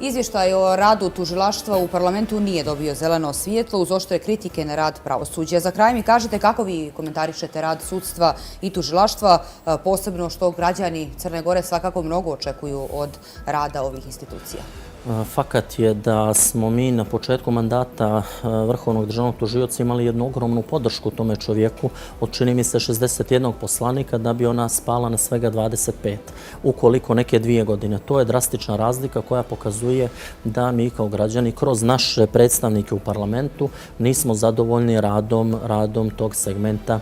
Izvještaj o radu tužilaštva u parlamentu nije dobio zeleno svjetlo uz oštre kritike na rad pravosuđa. Za kraj mi kažete kako vi komentarišete rad sudstva i tužilaštva, posebno što građani Crne Gore svakako mnogo očekuju od rada ovih institucija. Fakat je da smo mi na početku mandata Vrhovnog državnog tužioca imali jednu ogromnu podršku tome čovjeku od, čini mi se, 61 poslanika, da bi ona spala na svega 25 ukoliko neke 2 godine. To je drastična razlika koja pokazuje da mi kao građani kroz naše predstavnike u parlamentu nismo zadovoljni radom tog segmenta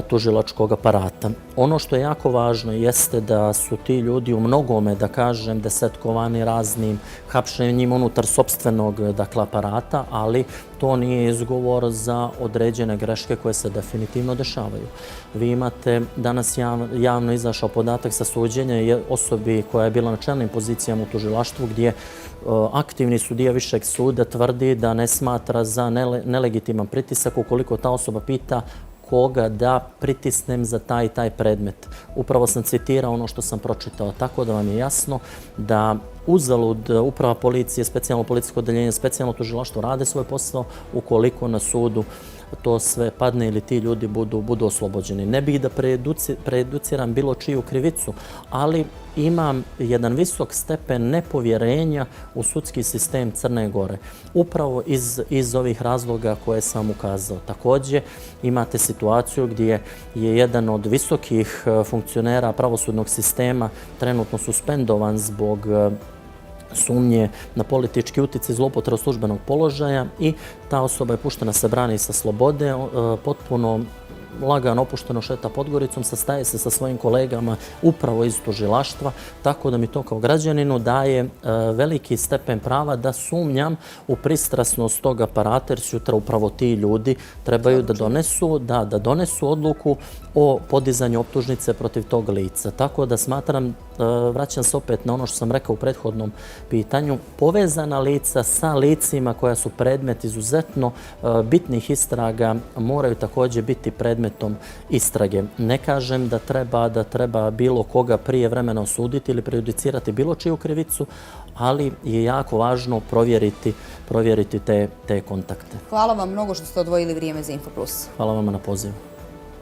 tužilačkog aparata. Ono što je jako važno jeste da su ti ljudi u mnogome, da kažem, desetkovani raznim hapšenjima unutar sopstvenog aparata, ali to nije izgovor za određene greške koje se definitivno dešavaju. Vi imate danas javno izašao podatak sa suđenja osobi koja je bila na čelnim pozicijama u tužilaštvu, gdje aktivni sudija Višeg suda tvrdi da ne smatra za nelegitiman pritisak ukoliko ta osoba pita koga da pritisnem za taj i taj predmet. Upravo sam citirao ono što sam pročitao, tako da vam je jasno da uzalud uprava policije, specijalno policijsko odeljenje, specijalno tužilaštvo rade svoj posao ukoliko na sudu to sve padne ili ti ljudi budu oslobođeni. Ne bih da preduciram bilo čiju krivicu, ali imam jedan visok stepen nepovjerenja u sudski sistem Crne Gore. Upravo iz ovih razloga koje sam ukazao. Također imate situaciju gdje je jedan od visokih funkcionera pravosudnog sistema trenutno suspendovan zbog sumnje na politički utjecaj, zloupotrebu službenog položaja i ta osoba je puštena se brani sa slobode, potpuno lagano opušteno šeta Podgoricom, sastaje se sa svojim kolegama upravo iz tužilaštva, tako da mi to kao građaninu daje veliki stepen prava da sumnjam u pristrasnost tog aparata, jer sutra upravo ti ljudi trebaju da donesu odluku o podizanju optužnice protiv tog lica. Tako da smatram, vraćam se opet na ono što sam rekao u prethodnom pitanju, povezana lica sa licima koja su predmet izuzetno bitnih istraga moraju također biti predmetom istrage. Ne kažem da treba bilo koga prije vremena osuditi ili prejudicirati bilo čiju krivicu, ali je jako važno provjeriti te kontakte. Hvala vam mnogo što ste odvojili vrijeme za Infoplus. Hvala vam na pozivu.